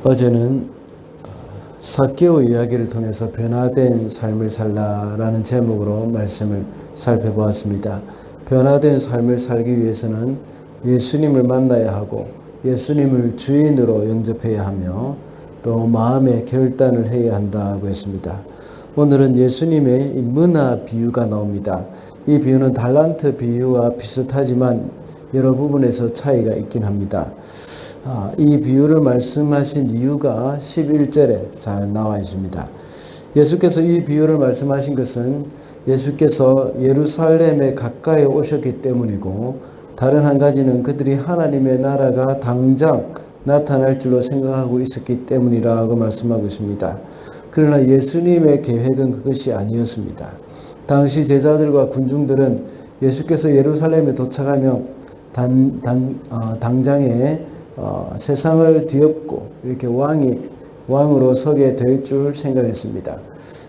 어제는 삭개오 이야기를 통해서 변화된 삶을 살라라는 제목으로 말씀을 살펴보았습니다. 변화된 삶을 살기 위해서는 예수님을 만나야 하고 예수님을 주인으로 영접해야 하며 또 마음의 결단을 해야 한다고 했습니다. 오늘은 예수님의 문화 비유가 나옵니다. 이 비유는 달란트 비유와 비슷하지만 여러 부분에서 차이가 있긴 합니다. 이 비유를 말씀하신 이유가 11절에 잘 나와 있습니다. 예수께서 이 비유를 말씀하신 것은 예수께서 예루살렘에 가까이 오셨기 때문이고, 다른 한 가지는 그들이 하나님의 나라가 당장 나타날 줄로 생각하고 있었기 때문이라고 말씀하고 있습니다. 그러나 예수님의 계획은 그것이 아니었습니다. 당시 제자들과 군중들은 예수께서 예루살렘에 도착하면 당장에 세상을 뒤엎고 이렇게 왕으로 서게 될 줄 생각했습니다.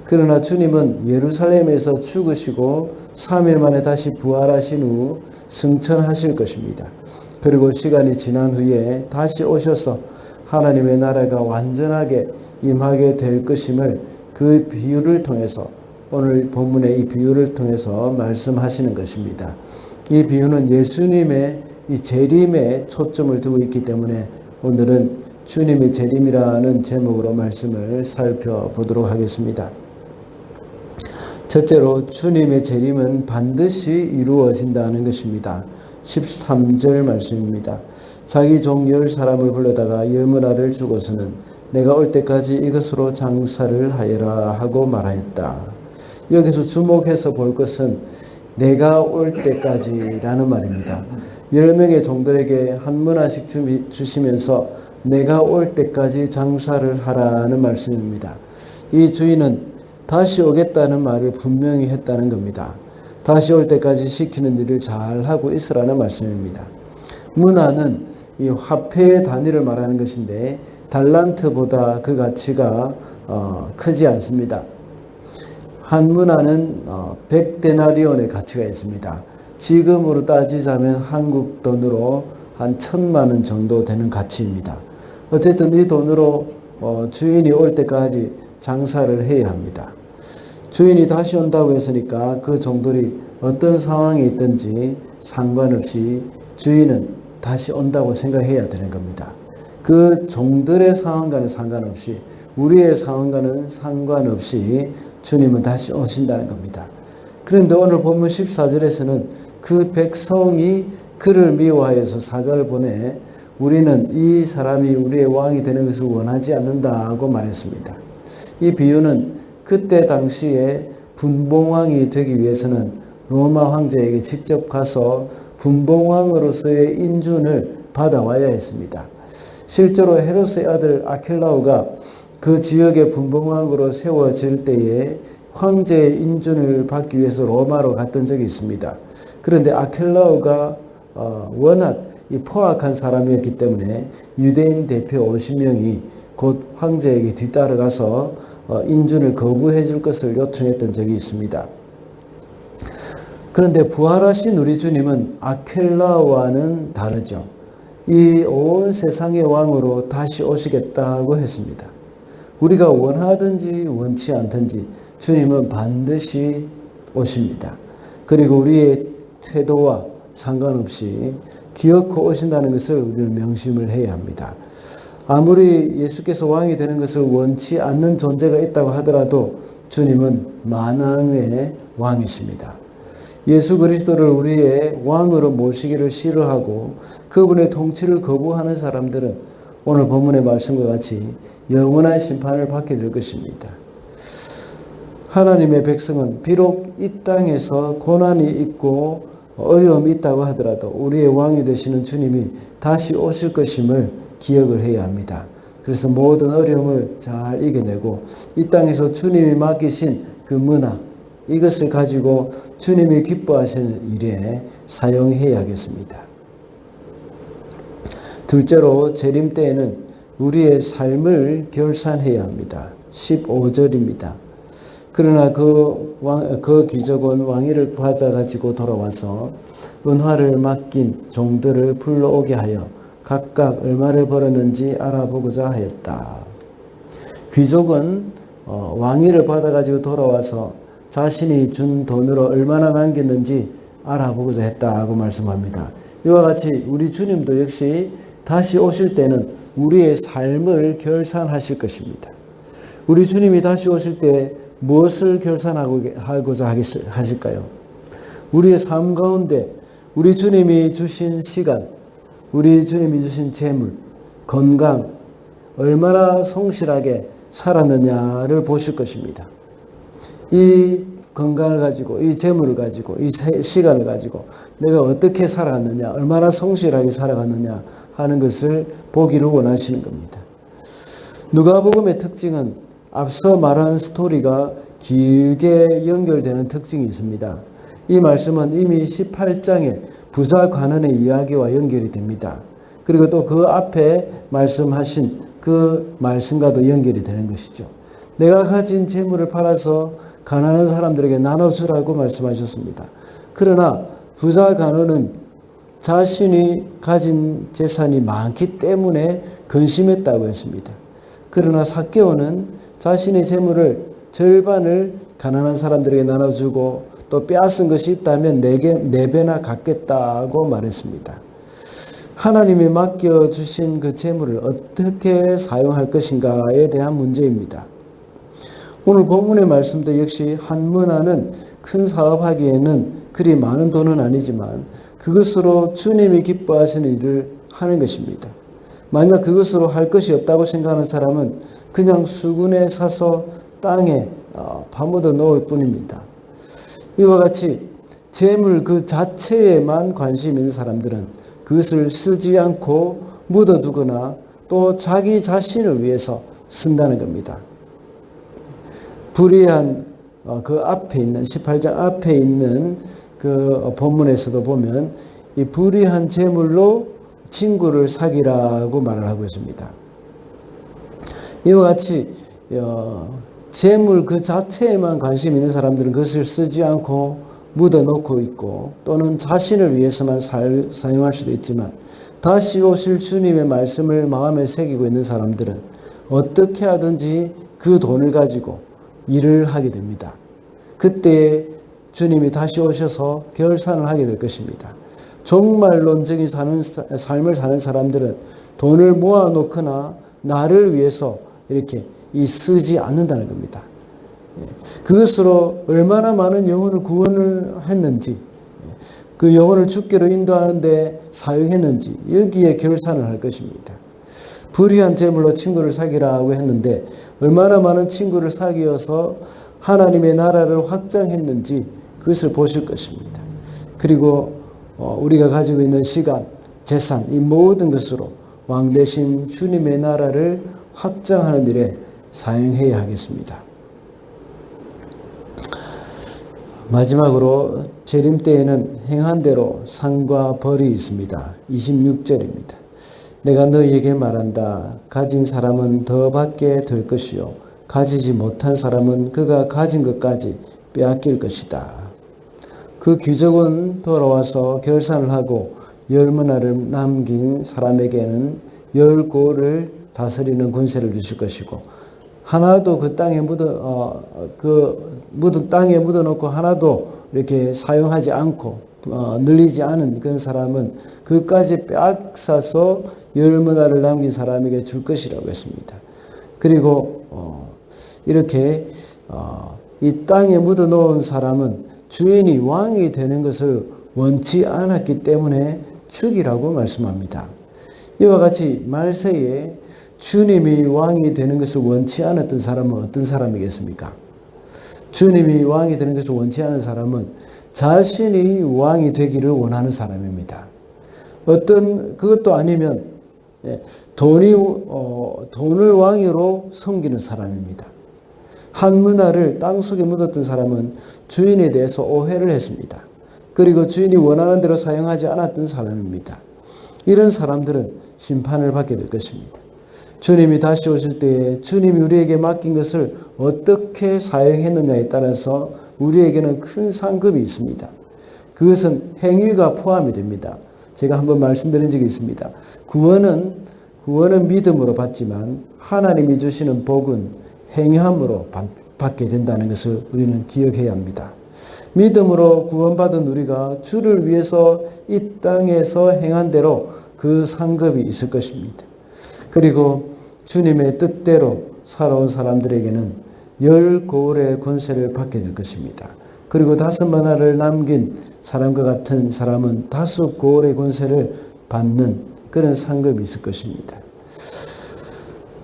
그러나 주님은 예루살렘에서 죽으시고 3일 만에 다시 부활하신 후 승천하실 것입니다. 그리고 시간이 지난 후에 다시 오셔서 하나님의 나라가 완전하게 임하게 될 것임을 그 비유를 통해서, 오늘 본문의 이 비유를 통해서 말씀하시는 것입니다. 이 비유는 예수님의 이 재림에 초점을 두고 있기 때문에 오늘은 주님의 재림이라는 제목으로 말씀을 살펴보도록 하겠습니다. 첫째로 주님의 재림은 반드시 이루어진다는 것입니다. 13절 말씀입니다. 자기 종 10사람을 불러다가 10문화를 주고서는 내가 올 때까지 이것으로 장사를 하여라 하고 말하였다. 여기서 주목해서 볼 것은 내가 올 때까지라는 말입니다. 10명의 종들에게 한 문화씩 주시면서 내가 올 때까지 장사를 하라는 말씀입니다. 이 주인은 다시 오겠다는 말을 분명히 했다는 겁니다. 다시 올 때까지 시키는 일을 잘 하고 있으라는 말씀입니다. 문화는 이 화폐의 단위를 말하는 것인데 달란트보다 그 가치가 크지 않습니다. 한 문화는 100데나리온의 가치가 있습니다. 지금으로 따지자면 한국 돈으로 한 1,000만 원 정도 되는 가치입니다. 어쨌든 이 돈으로 주인이 올 때까지 장사를 해야 합니다. 주인이 다시 온다고 했으니까 그 종들이 어떤 상황이 있든지 상관없이 주인은 다시 온다고 생각해야 되는 겁니다. 그 종들의 상황과는 상관없이, 우리의 상황과는 상관없이 주님은 다시 오신다는 겁니다. 그런데 오늘 본문 14절에서는 그 백성이 그를 미워하여서 사자를 보내 우리는 이 사람이 우리의 왕이 되는 것을 원하지 않는다고 말했습니다. 이 비유는 그때 당시에 분봉왕이 되기 위해서는 로마 황제에게 직접 가서 분봉왕으로서의 인준을 받아와야 했습니다. 실제로 헤롯의 아들 아켈라오가 그 지역의 분봉왕으로 세워질 때에 황제의 인준을 받기 위해서 로마로 갔던 적이 있습니다. 그런데 아켈라오가 워낙 포악한 사람이었기 때문에 유대인 대표 50명이 곧 황제에게 뒤따라가서 인준을 거부해 줄 것을 요청했던 적이 있습니다. 그런데 부활하신 우리 주님은 아켈라와는 다르죠. 이 온 세상의 왕으로 다시 오시겠다고 했습니다. 우리가 원하든지 원치 않든지 주님은 반드시 오십니다. 그리고 우리의 태도와 상관없이 기어코 오신다는 것을 우리는 명심을 해야 합니다. 아무리 예수께서 왕이 되는 것을 원치 않는 존재가 있다고 하더라도 주님은 만왕의 왕이십니다. 예수 그리스도를 우리의 왕으로 모시기를 싫어하고 그분의 통치를 거부하는 사람들은 오늘 본문의 말씀과 같이 영원한 심판을 받게 될 것입니다. 하나님의 백성은 비록 이 땅에서 고난이 있고 어려움이 있다고 하더라도 우리의 왕이 되시는 주님이 다시 오실 것임을 기억을 해야 합니다. 그래서 모든 어려움을 잘 이겨내고 이 땅에서 주님이 맡기신 그 문화, 이것을 가지고 주님이 기뻐하시는 일에 사용해야겠습니다. 둘째로 재림 때에는 우리의 삶을 결산해야 합니다. 15절입니다. 그러나 그 귀족은 왕위를 받아가지고 돌아와서 은화를 맡긴 종들을 불러오게 하여 각각 얼마를 벌었는지 알아보고자 하였다. 귀족은 왕위를 받아가지고 돌아와서 자신이 준 돈으로 얼마나 남겼는지 알아보고자 했다고 말씀합니다. 이와 같이 우리 주님도 역시 다시 오실 때는 우리의 삶을 결산하실 것입니다. 우리 주님이 다시 오실 때 무엇을 결산하고자 하실까요? 우리의 삶 가운데 우리 주님이 주신 시간, 우리 주님이 주신 재물, 건강, 얼마나 성실하게 살았느냐를 보실 것입니다. 이 건강을 가지고, 이 재물을 가지고, 이 시간을 가지고 내가 어떻게 살았느냐, 얼마나 성실하게 살아갔느냐 하는 것을 보기를 원하시는 겁니다. 누가복음의 특징은 앞서 말한 스토리가 길게 연결되는 특징이 있습니다. 이 말씀은 이미 18장의 부자 관원의 이야기와 연결이 됩니다. 그리고 또 그 앞에 말씀하신 그 말씀과도 연결이 되는 것이죠. 내가 가진 재물을 팔아서 가난한 사람들에게 나눠주라고 말씀하셨습니다. 그러나 부자 관원은 자신이 가진 재산이 많기 때문에 근심했다고 했습니다. 그러나 삭개오는 자신의 재물을 절반을 가난한 사람들에게 나눠주고 또 빼앗은 것이 있다면 4배나 갚겠다고 말했습니다. 하나님이 맡겨주신 그 재물을 어떻게 사용할 것인가에 대한 문제입니다. 오늘 본문의 말씀도 역시 한 문화는 큰 사업하기에는 그리 많은 돈은 아니지만 그것으로 주님이 기뻐하시는 일을 하는 것입니다. 만약 그것으로 할 것이 없다고 생각하는 사람은 그냥 수군에 사서 땅에 파묻어 놓을 뿐입니다. 이와 같이 재물 그 자체에만 관심 있는 사람들은 그것을 쓰지 않고 묻어두거나 또 자기 자신을 위해서 쓴다는 겁니다. 불의한 그 앞에 있는 18장 앞에 있는 그 본문에서도 보면 이 불의한 재물로 친구를 사귀라고 말을 하고 있습니다. 이와 같이 재물 그 자체에만 관심 있는 사람들은 그것을 쓰지 않고 묻어놓고 있고 또는 자신을 위해서만 사용할 수도 있지만 다시 오실 주님의 말씀을 마음에 새기고 있는 사람들은 어떻게 하든지 그 돈을 가지고 일을 하게 됩니다. 그때 주님이 다시 오셔서 결산을 하게 될 것입니다. 종말론적인 삶을 사는 사람들은 돈을 모아놓거나 나를 위해서 이렇게 쓰지 않는다는 겁니다. 그것으로 얼마나 많은 영혼을 구원을 했는지, 그 영혼을 주께로 인도하는데 사용했는지 여기에 결산을 할 것입니다. 불의한 재물로 친구를 사귀라고 했는데 얼마나 많은 친구를 사귀어서 하나님의 나라를 확장했는지 그것을 보실 것입니다. 그리고 우리가 가지고 있는 시간, 재산, 이 모든 것으로 왕 대신 주님의 나라를 확장하는 일에 사용해야 하겠습니다. 마지막으로 재림 때에는 행한 대로 상과 벌이 있습니다. 26절입니다. 내가 너희에게 말한다. 가진 사람은 더 받게 될 것이요 가지지 못한 사람은 그가 가진 것까지 빼앗길 것이다. 그 귀족은 돌아와서 결산을 하고 10문화를 남긴 사람에게는 10고를 다스리는 권세를 주실 것이고 하나도 그 땅에 묻은 땅에 묻어놓고 하나도 이렇게 사용하지 않고 늘리지 않은 그런 사람은 그까지 빼앗아서 10문화를 남긴 사람에게 줄 것이라고 했습니다. 그리고 이렇게 이 땅에 묻어놓은 사람은 주인이 왕이 되는 것을 원치 않았기 때문에 죽이라고 말씀합니다. 이와 같이 말세에 주님이 왕이 되는 것을 원치 않았던 사람은 어떤 사람이겠습니까? 주님이 왕이 되는 것을 원치 않은 사람은 자신이 왕이 되기를 원하는 사람입니다. 그것도 아니면 돈을 왕으로 섬기는 사람입니다. 한 문화를 땅속에 묻었던 사람은 주인에 대해서 오해를 했습니다. 그리고 주인이 원하는 대로 사용하지 않았던 사람입니다. 이런 사람들은 심판을 받게 될 것입니다. 주님이 다시 오실 때에 주님이 우리에게 맡긴 것을 어떻게 사용했느냐에 따라서 우리에게는 큰 상급이 있습니다. 그것은 행위가 포함이 됩니다. 제가 한번 말씀드린 적이 있습니다. 구원은 믿음으로 받지만 하나님이 주시는 복은 행함으로 받게 된다는 것을 우리는 기억해야 합니다. 믿음으로 구원받은 우리가 주를 위해서 이 땅에서 행한 대로 그 상급이 있을 것입니다. 그리고 주님의 뜻대로 살아온 사람들에게는 10고을의 권세를 받게 될 것입니다. 그리고 5만화를 남긴 사람과 같은 사람은 5고을의 권세를 받는 그런 상급이 있을 것입니다.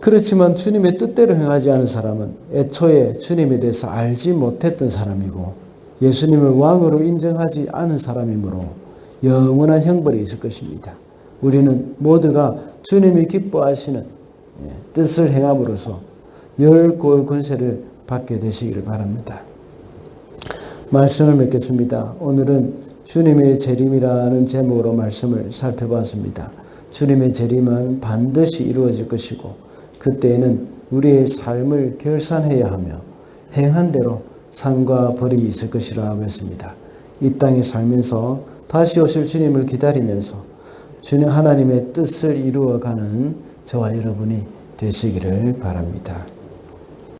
그렇지만 주님의 뜻대로 행하지 않은 사람은 애초에 주님에 대해서 알지 못했던 사람이고 예수님을 왕으로 인정하지 않은 사람이므로 영원한 형벌이 있을 것입니다. 우리는 모두가 주님이 기뻐하시는 뜻을 행함으로써 10고을 권세를 받게 되시기를 바랍니다. 말씀을 맺겠습니다. 오늘은 주님의 재림이라는 제목으로 말씀을 살펴봤습니다. 주님의 재림은 반드시 이루어질 것이고 그때에는 우리의 삶을 결산해야 하며 행한 대로 상과 벌이 있을 것이라고 했습니다. 이 땅에 살면서 다시 오실 주님을 기다리면서 주님 하나님의 뜻을 이루어가는 저와 여러분이 되시기를 바랍니다.